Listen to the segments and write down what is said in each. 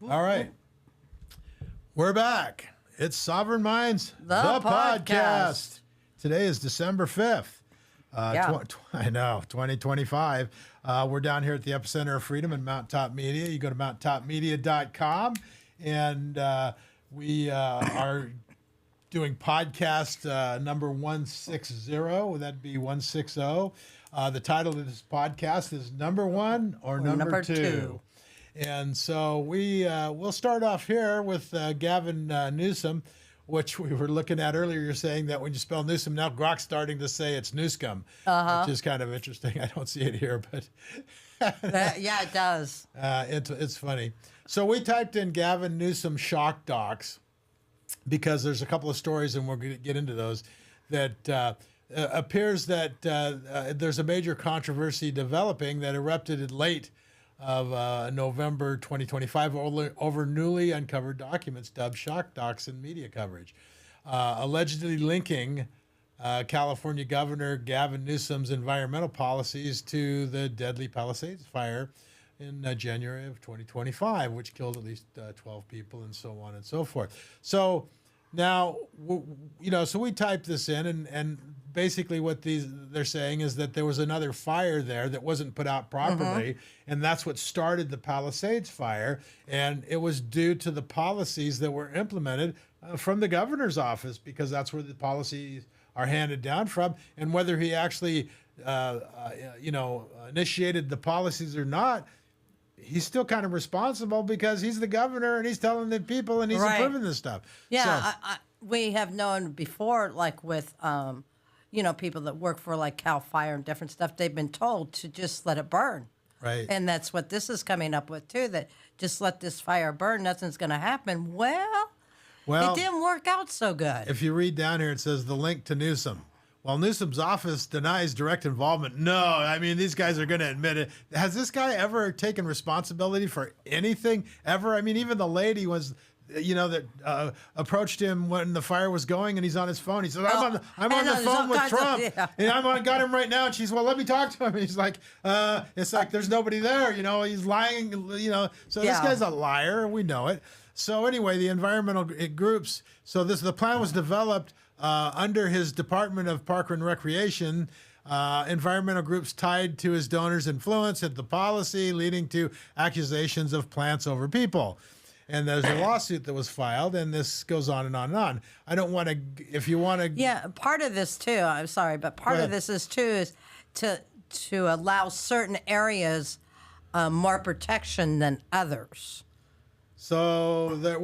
All right. We're back. It's Sovereign Minds, The podcast. Today is December 5th. Yeah. I know, 2025. We're down here at the Epicenter of Freedom in Mount Top Media. You go to mounttopmedia.com, and we are doing podcast number 160. That'd be 160. The title of this podcast is Number One or Number Two. And so we'll start off here with Gavin Newsom, which we were looking at earlier. You're saying that when you spell Newsom, now Grok's starting to say it's Newscomb, which is kind of interesting. I don't see it here, but Yeah, it does. it's funny. So we typed in Gavin Newsom shock docs because there's a couple of stories, and we're going to get into those, that appears that there's a major controversy developing that erupted late of November 2025 over newly uncovered documents dubbed shock docs in media coverage, allegedly linking California Governor Gavin Newsom's environmental policies to the deadly Palisades fire in January of 2025, which killed at least 12 people and so on and so forth. So now, so we typed this in, and basically what they're saying is that there was another fire there that wasn't put out properly, and that's what started the Palisades fire, and it was due to the policies that were implemented from the governor's office, because that's where the policies are handed down from, and whether he actually initiated the policies or not, he's still kind of responsible because he's the governor and he's telling the people and he's approving this stuff. Yeah, so, we have known before, like with, people that work for like CAL FIRE and different stuff, they've been told to just let it burn. Right. And that's what this is coming up with too, that just let this fire burn, nothing's going to happen. Well, it didn't work out so good. If you read down here, it says the link to Newsom. While Newsom's office denies direct involvement, no, I mean, these guys are going to admit it. Has this guy ever taken responsibility for anything, ever? I mean, even the lady was, that approached him when the fire was going, and he's on his phone. He said, I'm on the phone with Trump. And got him right now. And she's, well, let me talk to him. And he's like, it's like there's nobody there. He's lying, So this guy's a liar. We know it. So anyway, the environmental groups, the plan was developed under his Department of Park and Recreation. Environmental groups tied to his donors' influence at the policy, leading to accusations of plants over people. And there's a lawsuit that was filed, and this goes on and on and on. I don't want to, if you want to. Yeah, part of this too, I'm sorry, but part of this is to allow certain areas more protection than others. So that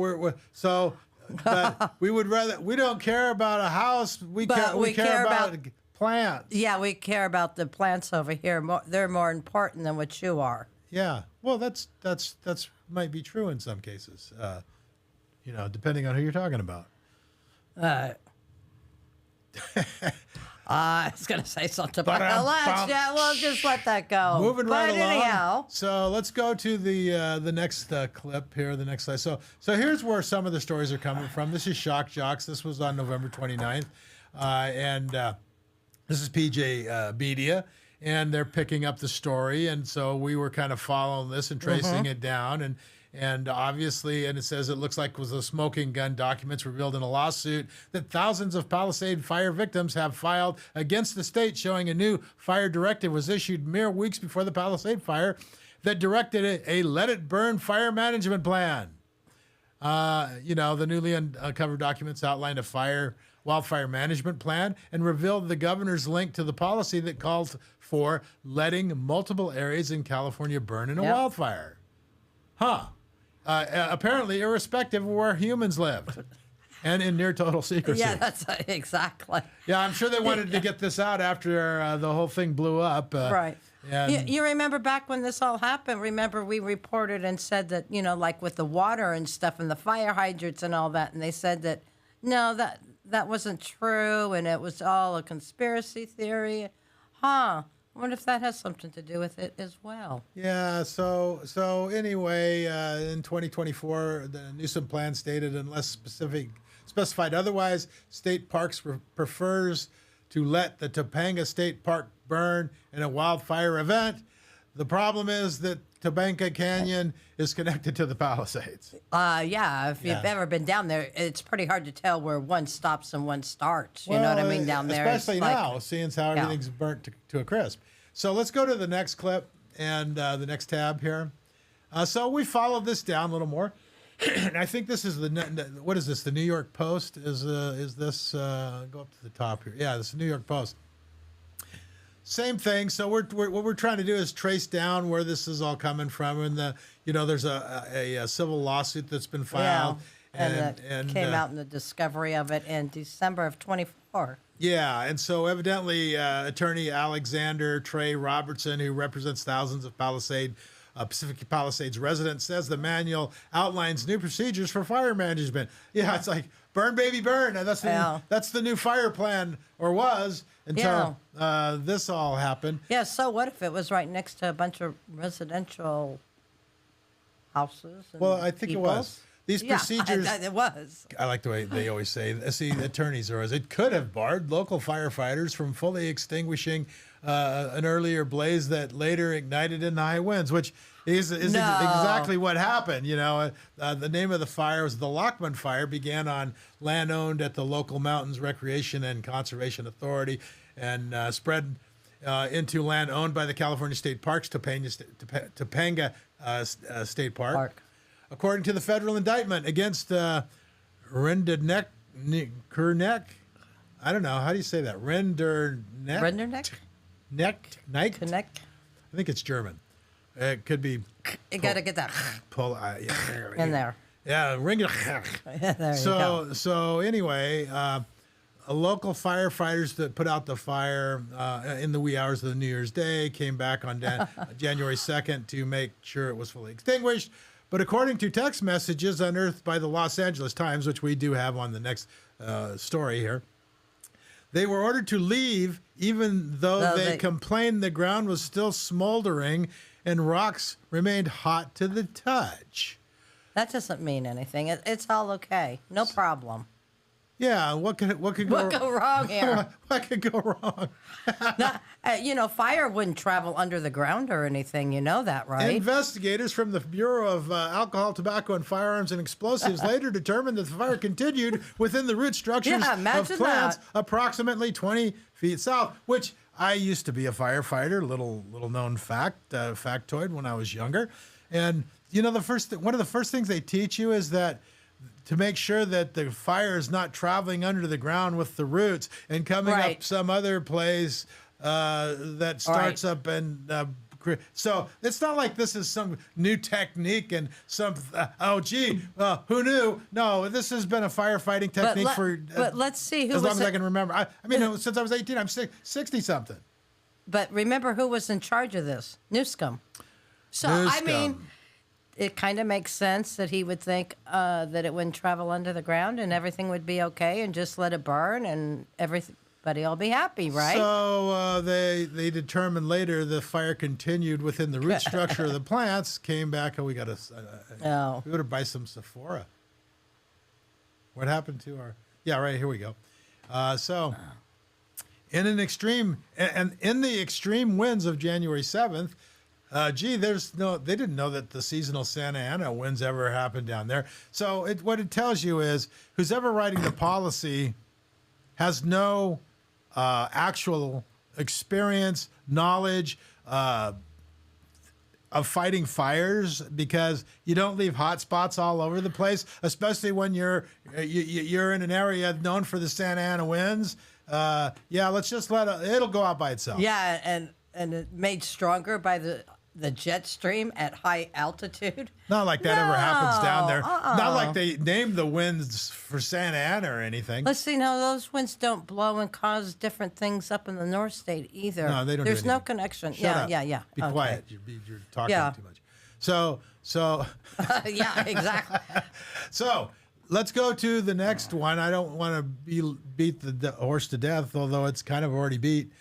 but we would rather, we don't care about a house. We care about plants. Yeah, we care about the plants over here. They're more important than what you are. Yeah. Well, that's might be true in some cases. Depending on who you're talking about. I was going to say something about that. We'll just let that go. Moving right along. Anyhow. So let's go to the next clip here, the next slide. So here's where some of the stories are coming from. This is Shock Jocks. This was on November 29th. And this is PJ Media. And they're picking up the story. And so we were kind of following this and tracing it down. And obviously, and it says it looks like it was the smoking gun documents revealed in a lawsuit that thousands of Palisade fire victims have filed against the state, showing a new fire directive was issued mere weeks before the Palisade fire that directed a let it burn fire management plan. The newly uncovered documents outlined a wildfire management plan and revealed the governor's link to the policy that calls for letting multiple areas in California burn in a wildfire. Apparently irrespective of where humans lived and in near total secrecy. Yeah, that's exactly. Yeah, I'm sure they wanted to get this out after the whole thing blew up. Right. You remember back when this all happened, remember we reported and said that, like with the water and stuff and the fire hydrants and all that, and they said that, no, that wasn't true and it was all a conspiracy theory. I wonder if that has something to do with it as well. Yeah, so anyway, in 2024, the Newsom plan stated unless specified otherwise, state parks prefers to let the Topanga State Park burn in a wildfire event. The problem is that Topanga Canyon is connected to the Palisades. Yeah, if you've Yeah. ever been down there, it's pretty hard to tell where one stops and one starts. You know what I mean? Down there, It's especially like- now, seeing how Yeah. everything's burnt to a crisp. So let's go to the next clip and the next tab here. So we followed this down a little more. And I think this is what is this? The New York Post is this? Go up to the top here. Yeah, this is the New York Post. Same thing. So what we're trying to do is trace down where this is all coming from, and there's a civil lawsuit that's been filed, and came out in the discovery of it in December of 24. Yeah, and so evidently, attorney Alexander Trey Robertson, who represents thousands of Pacific Palisades residents, says the manual outlines new procedures for fire management. Yeah, it's like burn, baby, burn. And that's the new fire plan, or was until this all happened. Yeah, so what if it was right next to a bunch of residential houses? And Well, I think people? it was. These procedures. It was. I like the way they always say. See, attorneys are. It could have barred local firefighters from fully extinguishing an earlier blaze that later ignited in the high winds, which is exactly what happened. The name of the fire was the Lockman Fire. Began on land owned at the local Mountains Recreation and Conservation Authority, and spread into land owned by the California State Parks, Topanga State Park. According to the federal indictment against Renderneck, I don't know, how do you say that? Renderneck? Neck? Connect? I think it's German. It could be. You got to get that in there. Yeah, ring it. There you go. So anyway, local firefighters that put out the fire in the wee hours of the New Year's Day came back on January 2nd to make sure it was fully extinguished. But according to text messages unearthed by the Los Angeles Times, which we do have on the next story here, they were ordered to leave even though they complained the ground was still smoldering and rocks remained hot to the touch. That doesn't mean anything. It's all okay. No problem. Yeah, what could go wrong here? What could go wrong? Fire wouldn't travel under the ground or anything. You know that, right? Investigators from the Bureau of Alcohol, Tobacco, and Firearms and Explosives later determined that the fire continued within the root structures of plants approximately 20 feet south, which I used to be a firefighter, little known factoid when I was younger. And, one of the first things they teach you is that to make sure that the fire is not traveling under the ground with the roots and coming up some other place that starts up and so it's not like this is some new technique and some who knew? No, this has been a firefighting technique but let's see who as long was as I can remember. I mean, since I was 18, I'm 60 something. But remember who was in charge of this? Newscomb. So I mean, it kind of makes sense that he would think that it wouldn't travel under the ground and everything would be okay and just let it burn and everybody will be happy, right? So they determined later the fire continued within the root structure of the plants, came back, and we got to we better buy some Sephora. What happened to our... Yeah, right, here we go. In an extreme... And in the extreme winds of January 7th, they didn't know that the seasonal Santa Ana winds ever happened down there. So what it tells you is who's ever writing the policy has no actual experience, knowledge of fighting fires, because you don't leave hot spots all over the place, especially when you're in an area known for the Santa Ana winds. Let's just it'll go out by itself. Yeah, and it made stronger by the jet stream at high altitude. Not like that ever happens down there. Not like they named the winds for Santa Ana or anything. Let's see. No, those winds don't blow and cause different things up in the North State either. No, they don't. There's no connection. Shut up. Yeah. Be quiet. You're talking too much. So. Yeah, exactly. So let's go to the next one. I don't want to beat the horse to death, although it's kind of already beat.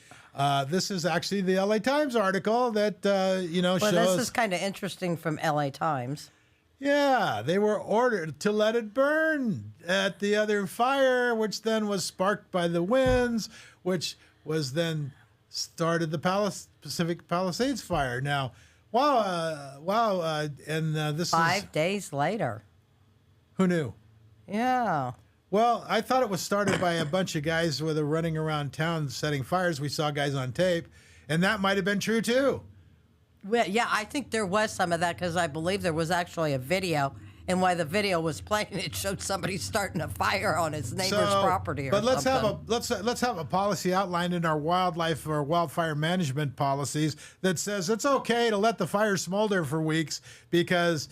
This is actually the LA Times article that, shows... Well, this is kind of interesting from LA Times. Yeah, they were ordered to let it burn at the other fire, which then was sparked by the winds, which was then started the Pacific Palisades fire. Now, Wow. And this is 5 days later. who knew? Yeah. Well, I thought it was started by a bunch of guys with a running around town setting fires. We saw guys on tape, and that might have been true too. Well, yeah, I think there was some of that because I believe there was actually a video, and while the video was playing, it showed somebody starting a fire on his neighbor's property. But let's something. let's have a policy outlined in our wildlife or wildfire management policies that says it's okay to let the fire smolder for weeks because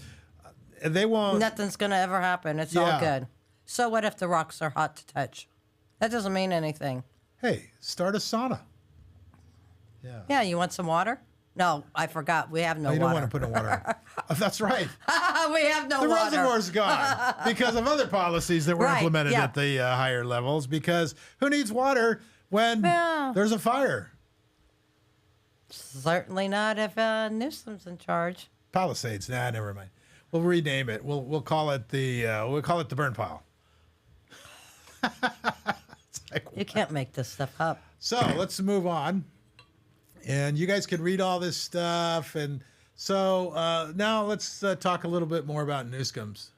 they won't. Nothing's gonna ever happen. It's all Yeah. good. So what if the rocks are hot to touch? That doesn't mean anything. Hey, start a sauna. Yeah. Yeah, you want some water? No, I forgot. We have no You don't water. want to put in water. That's right. We have no The water. reservoir's gone because of other policies that were Right, implemented yeah. at the higher levels. Because who needs water when Yeah. there's a fire? Certainly not if Newsom's in charge. Palisades. Nah, never mind. We'll rename it. We'll call it the burn pile. It's like, You can't make this stuff up. so let's move on, and you guys can read all this stuff. And so now let's talk a little bit more about Newscombs,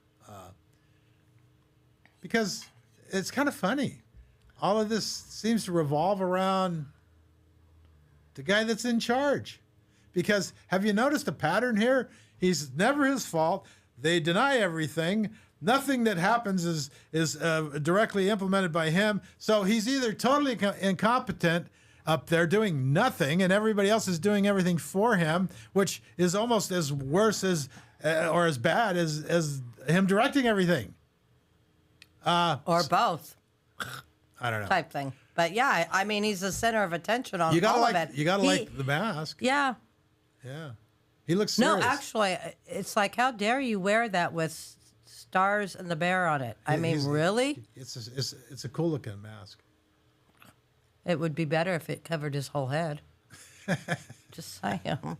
because it's kind of funny. All of this seems to revolve around the guy that's in charge. Because have you noticed a pattern here? He's never his fault. They deny everything. Nothing that happens is directly implemented by him. So he's either totally incompetent up there doing nothing, and everybody else is doing everything for him, which is almost as worse as or as bad as him directing everything. Or both I don't know. type thing. But yeah, I mean, he's the center of attention on You gotta all like of it. you gotta He- like the mask. Yeah. Yeah, he looks No, serious. actually, it's like, how dare you wear that with stars and the bear on it? I mean, He's- really? It's a cool looking mask. It would be better if it covered his whole head. Just saying.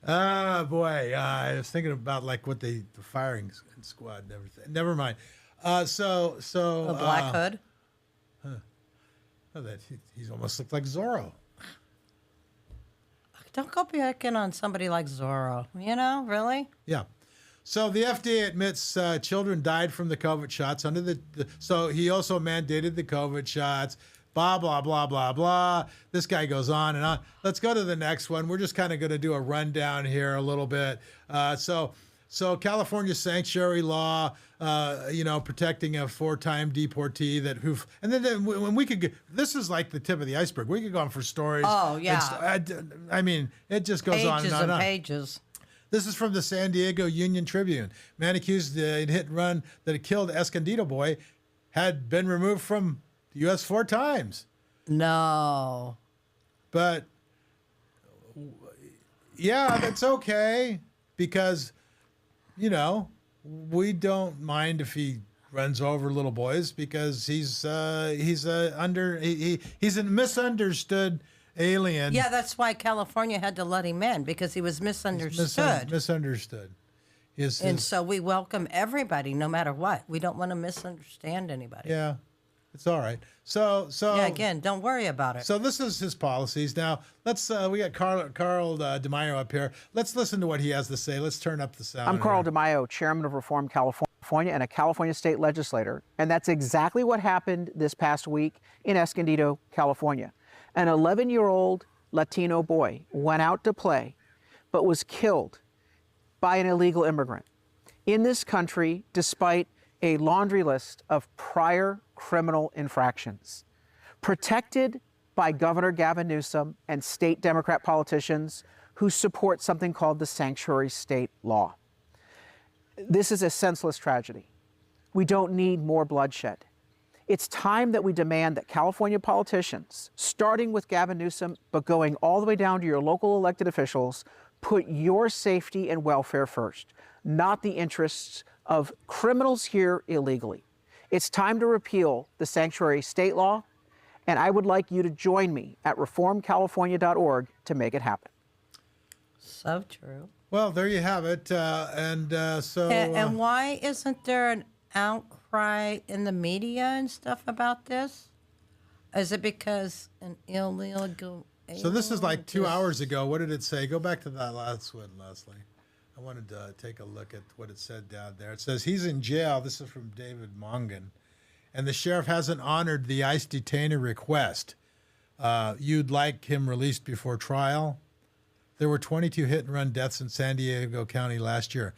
Oh boy, I was thinking about like what the firing squad and everything. Never mind. So A black hood. oh, he's almost looked like Zorro. Don't go picking on somebody like Zorro. You know, really? Yeah. So the FDA admits children died from the COVID shots under so he also mandated the COVID shots. Blah, blah, blah, blah, blah. This guy goes on and on. Let's go to the next one. We're just kind of going to do a rundown here a little bit. So California sanctuary law, protecting a 4-time deportee and then when we could get, this is like the tip of the iceberg. We could go on for stories. Oh, yeah. I mean, it just goes on Pages and on and and on. pages. This is from the San Diego Union Tribune. Man accused in hit and run that had killed Escondido boy had been removed from the U.S. 4 times. No. But, yeah, that's okay because, we don't mind if he runs over little boys because he's a misunderstood alien. Yeah, that's why California had to let him in, because he was misunderstood. Misunderstood. And so we welcome everybody, no matter what. We don't want to misunderstand anybody. Yeah, it's all right. So Yeah, again, don't worry about it. So this is his policies. Now we got Carl DeMaio up here. Let's listen to what he has to say. Let's turn up the sound. I'm Carl here. DeMaio, chairman of Reform California and a California state legislator. And that's exactly what happened this past week in Escondido, California. An 11-year-old Latino boy went out to play, but was killed by an illegal immigrant in this country despite a laundry list of prior criminal infractions. Protected by Governor Gavin Newsom and state Democrat politicians who support something called the sanctuary state law. This is a senseless tragedy. We don't need more bloodshed. It's time that we demand that California politicians, starting with Gavin Newsom, but going all the way down to your local elected officials, put your safety and welfare first, not the interests of criminals here illegally. It's time to repeal the sanctuary state law, and I would like you to join me at reformcalifornia.org to make it happen. So true. Well, there you have it. And why isn't there an outcry in the media and stuff about this? Is it because an illegal So this is like 2 hours ago. What did it say? Go back to that last one, Leslie. I wanted to take a look at what it said down there. It says he's in jail. This is from David Mongan. And the sheriff hasn't honored the ICE detainer request. You'd like him released before trial? There were 22 hit-and-run deaths in San Diego County last year.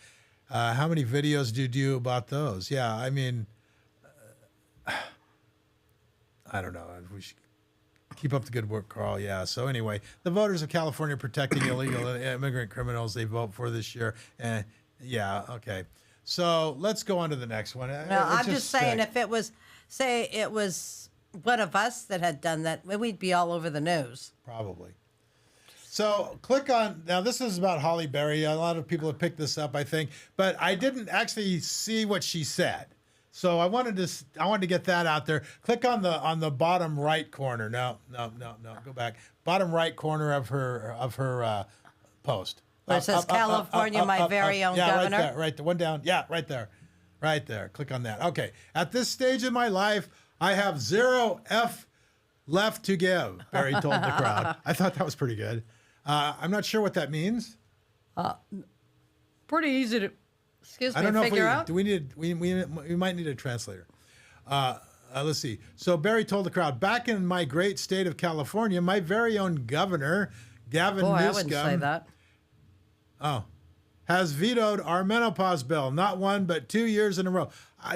How many videos did you do about those? Yeah, I mean, I don't know. We should keep up the good work, Carl. Yeah. So anyway, the voters of California are protecting illegal immigrant criminals they vote for this year. Yeah. Okay. So let's go on to the next one. No, I'm just saying, if it was, say, it was one of us that had done that, we'd be all over the news. Probably. So click on, now this is about Holly Berry. A lot of people have picked this up, I think, but I didn't actually see what she said. So I wanted to get that out there. Click on the bottom right corner. No. Go back. Bottom right corner of her post. Where it says California, my very own governor. Yeah, right there. One down. Yeah, right there. Right there. Click on that. Okay. At this stage in my life, I have 0 F left to give, Barry told the crowd. I thought that was pretty good. I'm not sure what that means. Pretty easy to, I don't know figure if out. do we need, we might need a translator. Let's see. So Barry told the crowd, back in my great state of California, my very own governor, Gavin Newsom. I wouldn't say that. Has vetoed our menopause bill, not 1, but 2 years in a row.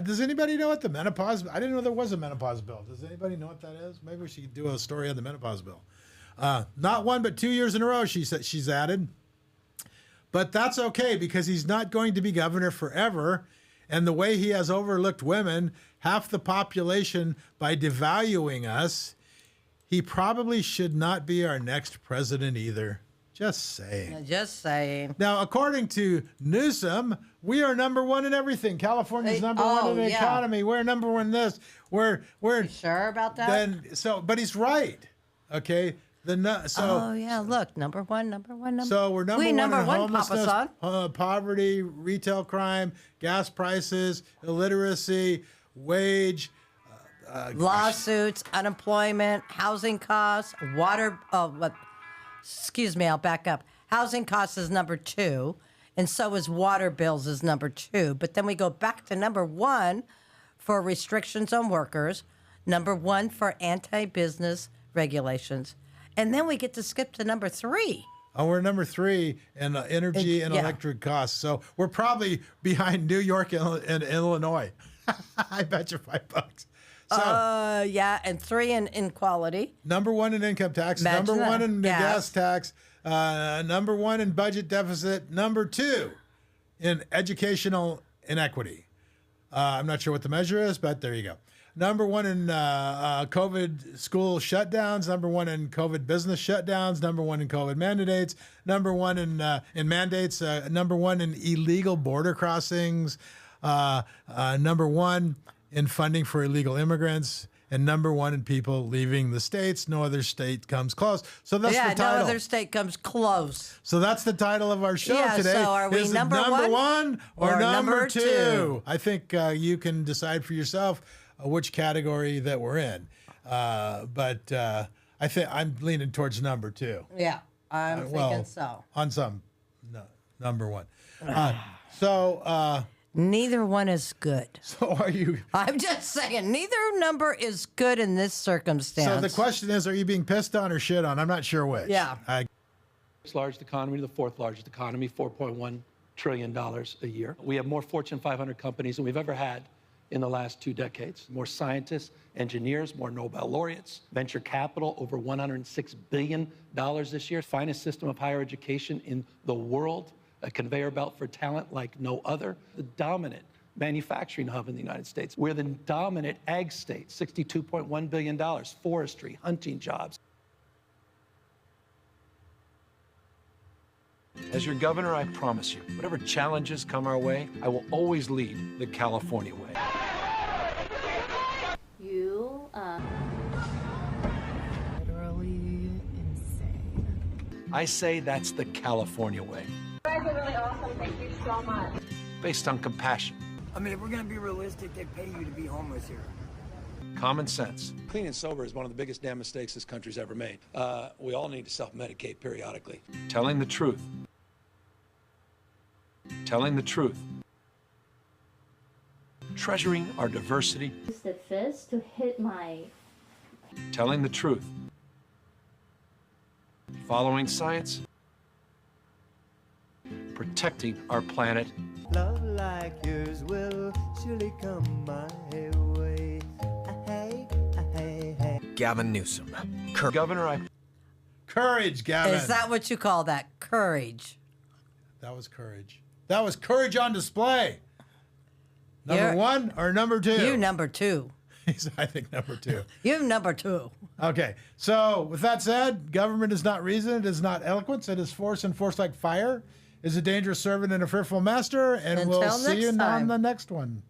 Does anybody know what the menopause, I didn't know there was a menopause bill. Does anybody know what that is? Maybe we should do a story on the menopause bill. Not 1, but 2 years in a row, she's added. But that's okay because he's not going to be governor forever. And the way he has overlooked women, half the population, by devaluing us, he probably should not be our next president either. Just saying. Just saying. Now, according to Newsom, we are number 1 in everything. California's number 1 in the economy. We're number 1 in this. We're you sure about that? But he's right. Okay. Look, number one. So we're number one number in one, homelessness, Papa Son. Poverty, retail crime, gas prices, illiteracy, wage, lawsuits, unemployment, housing costs, water. Excuse me, I'll back up. Housing costs is number 2, and so is water bills is number 2. But then we go back to number 1 for restrictions on workers, number 1 for anti-business regulations. And then we get to skip to number 3. Oh, we're number 3 in energy and electric costs. So we're probably behind New York and Illinois. I bet you $5. So, and 3 in quality. Number 1 in income tax. Imagine number 1 that. in gas tax. Number 1 in budget deficit. Number 2 in educational inequity. I'm not sure what the measure is, but there you go. Number 1 in COVID school shutdowns. Number 1 in COVID business shutdowns. Number 1 in COVID mandates. Number 1 in mandates. Number 1 in illegal border crossings. Number 1 in funding for illegal immigrants. And number 1 in people leaving the states. No other state comes close. So that's the title. No other state comes close. So that's the title of our show today. So are we Is number it number 1 or number 2? 2? I think you can decide for yourself which category that we're in. But I think I'm leaning towards number 2. Yeah, I'm thinking so. On some, number 1. Neither one is good. So are you? I'm just saying, neither number is good in this circumstance. So the question is, are you being pissed on or shit on? I'm not sure which. Yeah. Largest economy to the 4th largest economy, $4.1 trillion a year. We have more Fortune 500 companies than we've ever had in the last 2 decades. More scientists, engineers, more Nobel laureates, venture capital, over $106 billion this year. Finest system of higher education in the world, a conveyor belt for talent like no other. The dominant manufacturing hub in the United States. We're the dominant ag state, $62.1 billion, forestry, hunting jobs. As your governor, I promise you, whatever challenges come our way, I will always lead the California way. Literally insane. I say that's the California way. You guys are really awesome. Thank you so much. Based on compassion. I mean, if we're gonna be realistic, they pay you to be homeless here. common sense. Clean and sober is one of the biggest damn mistakes this country's ever made. We all need to self-medicate periodically. Telling the truth. Telling the truth. Treasuring our diversity. Use the fist to hit my. Telling the truth. Following science. Protecting our planet. Love like yours will surely come my way. Hey, hey, hey. Gavin Newsom. Governor, Courage, Gavin. Is that what you call that? Courage. That was courage. That was courage on display. Number You're- one or number two? You number two. I think number two. You number two. Okay. So with that said, government is not reason. It is not eloquence. It is force, and force like fire is a dangerous servant and a fearful master. And we'll Until see you next on time. the next one.